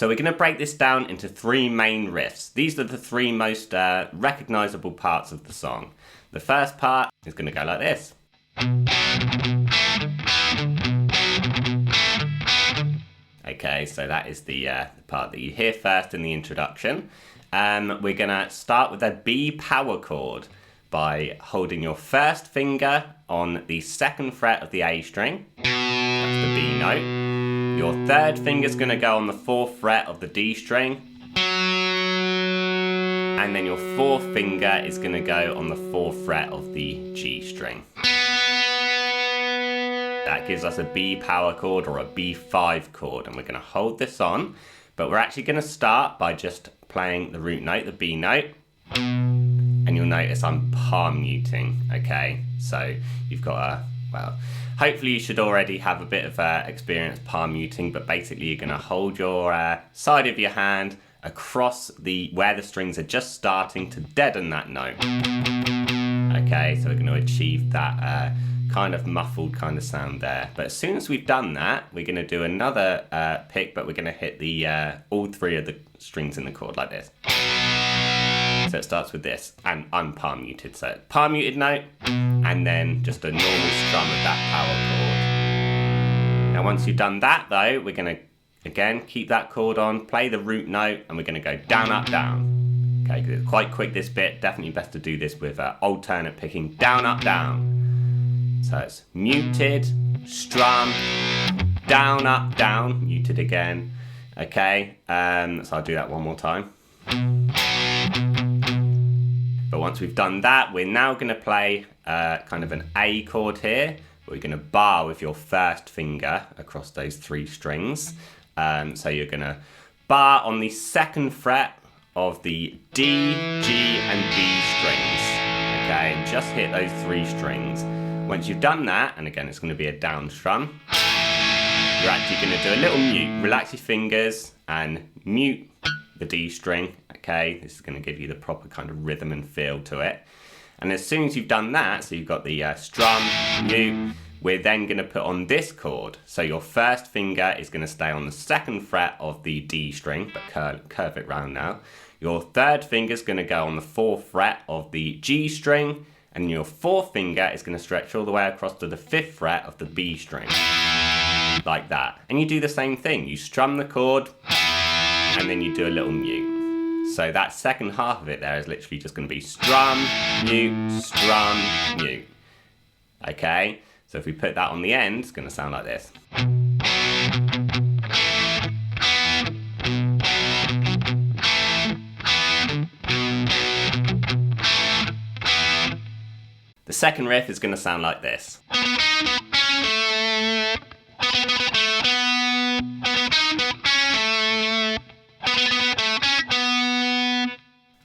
So we're going to break this down into 3 main riffs. These are the 3 most recognizable parts of the song. The first part is going to go like this. Okay, so that is the part that you hear first in the introduction. We're going to start with a B power chord by holding your first finger on the 2nd fret of the A string. That's the B note. Your 3rd finger is going to go on the 4th fret of the D string. And then your 4th finger is going to go on the 4th fret of the G string. That gives us a B power chord or a B5 chord, and we're going to hold this on, but we're actually going to start by just playing the root note, the B note. And you'll notice I'm palm muting, okay? So you've got hopefully you should already have a bit of experience palm muting, but basically you're going to hold your side of your hand across where the strings are just starting to deaden that note. Okay, so we're going to achieve that kind of muffled kind of sound there. But as soon as we've done that, we're going to do another pick, but we're going to hit the all 3 of the strings in the chord like this. So it starts with this, and I'm palm muted, so palm muted note, and then just a normal strum of that power chord. Now once you've done that though, we're going to again keep that chord on, play the root note, and we're going to go down, up, down. Okay, because it's quite quick this bit, definitely best to do this with alternate picking, down, up, down. So it's muted, strum, down, up, down, muted again. Okay, so I'll do that one more time. But once we've done that, we're now going to play kind of an A chord here. We're going to bar with your 1st finger across those 3 strings. So you're going to bar on the 2nd fret of the D, G, and B strings. Okay, just hit those 3 strings. Once you've done that, and again it's going to be a down strum, you're actually going to do a little mute. Relax your fingers and mute the D string. Okay, this is going to give you the proper kind of rhythm and feel to it. And as soon as you've done that, so you've got the strum, mute, we're then going to put on this chord. So your 1st finger is going to stay on the 2nd fret of the D string, but curve it round now. Your 3rd finger is going to go on the 4th fret of the G string, and your 4th finger is going to stretch all the way across to the 5th fret of the B string. Like that. And you do the same thing. You strum the chord, and then you do a little mute. So that 2nd half of it there is literally just going to be strum, mute, strum, mute. Okay, so if we put that on the end, it's going to sound like this. The 2nd riff is going to sound like this.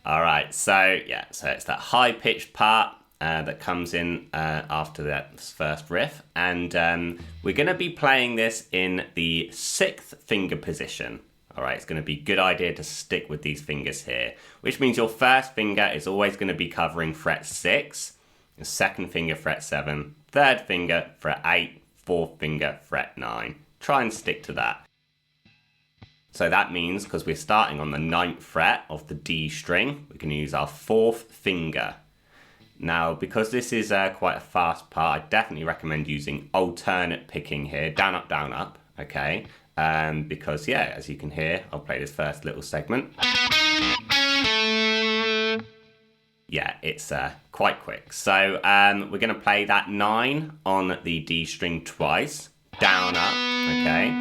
Alright, so it's that high-pitched part that comes in after that 1st riff, and we're going to be playing this in the 6th finger position. Alright, it's going to be a good idea to stick with these fingers here, which means your 1st finger is always going to be covering fret 6, your 2nd finger fret 7, 3rd finger fret 8, 4th finger fret 9. Try and stick to that. So that means, because we're starting on the 9th fret of the D string, we're going to use our 4th finger. Now, because this is quite a fast part, I definitely recommend using alternate picking here, down, up, okay? Because, as you can hear, I'll play this first little segment. Yeah, it's quite quick. So we're going to play that 9 on the D string twice, down, up, okay?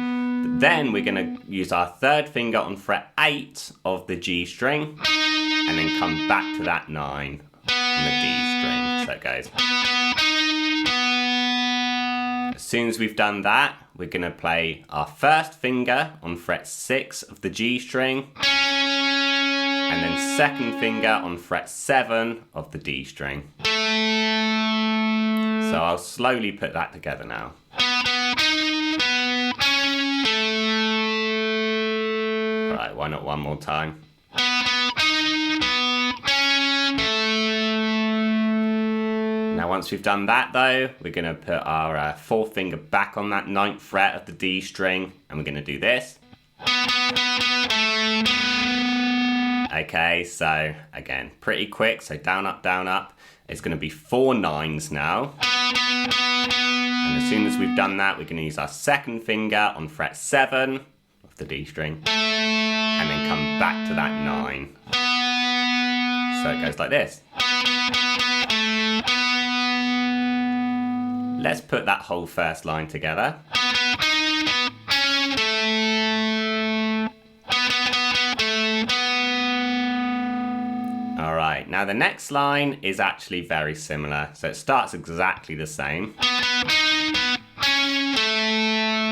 Then we're going to use our 3rd finger on fret 8 of the G string, and then come back to that 9 on the D string. So it goes. As soon as we've done that, we're going to play our 1st finger on fret 6 of the G string, and then 2nd finger on fret 7 of the D string. So I'll slowly put that together now. Right, why not one more time? Now once we've done that though, we're going to put our 4th finger back on that 9th fret of the D string, and we're going to do this. Okay, so again, pretty quick. So down, up, down, up. It's going to be 4 9s now. And as soon as we've done that, we're going to use our second finger on fret 7 of the D string. And then come back to that 9. So it goes like this. Let's put that whole first line together. Alright, now the next line is actually very similar. So it starts exactly the same.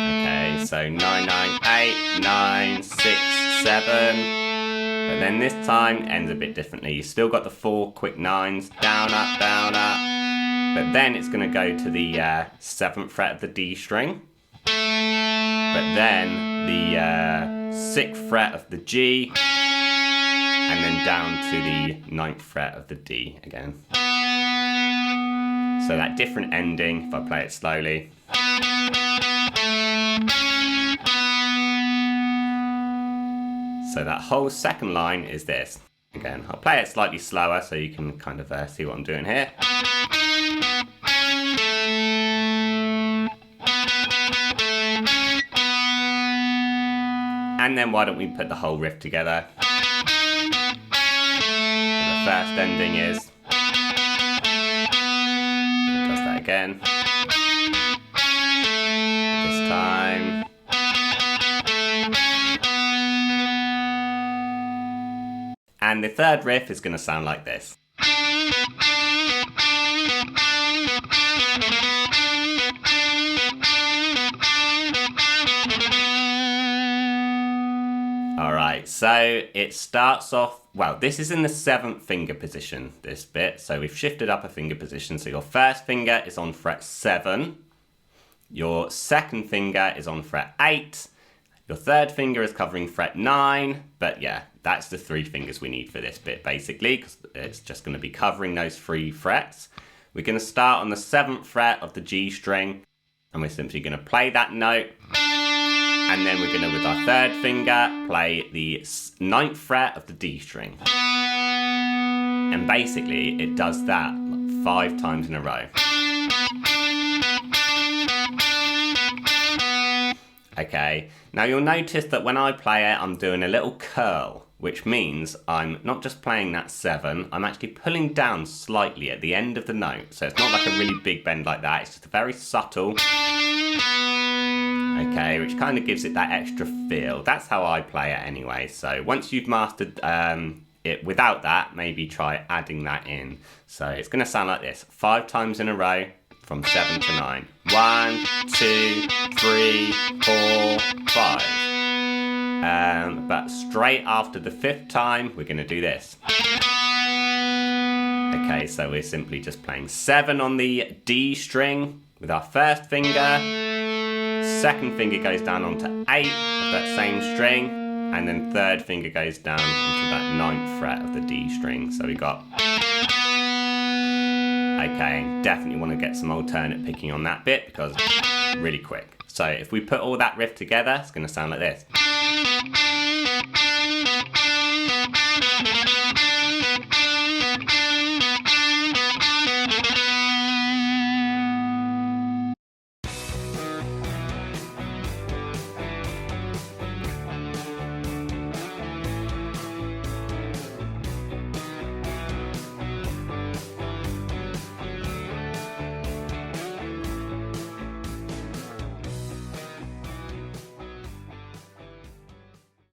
Okay, so 9, 9, 8, 9, 6, 7. But then this time it ends a bit differently. You've still got the 4 quick 9s, down, up, down, up. But then it's going to go to the 7th fret of the D string. But then the 6th fret of the G. And then down to the 9th fret of the D again. So that different ending, if I play it slowly. So that whole second line is this. Again, I'll play it slightly slower so you can kind of see what I'm doing here. And then why don't we put the whole riff together? The first ending is. It does that again. This time. And the third riff is going to sound like this. Alright, so it starts off, well, this is in the 7th finger position, this bit. So we've shifted up a finger position. So your first finger is on fret 7. Your second finger is on fret 8. Your third finger is covering fret 9. But yeah, that's the 3 fingers we need for this bit, basically, because it's just going to be covering those 3 frets. We're going to start on the 7th fret of the G string, and we're simply going to play that note. And then we're going to, with our third finger, play the 9th fret of the D string. And basically, it does that 5 times in a row. Okay, now you'll notice that when I play it, I'm doing a little curl, which means I'm not just playing that 7, I'm actually pulling down slightly at the end of the note. So it's not like a really big bend like that, it's just a very subtle. Okay, which kind of gives it that extra feel. That's how I play it anyway. So once you've mastered it without that, maybe try adding that in. So it's going to sound like this, 5 times in a row from 7 to 9. 1, 2, 3, 4, 5. But straight after the 5th time, we're going to do this. Okay, so we're simply just playing 7 on the D string with our first finger. Second finger goes down onto 8 of that same string, and then third finger goes down onto that 9th fret of the D string. So we got. Okay, definitely want to get some alternate picking on that bit because it's really quick. So if we put all that riff together, it's going to sound like this.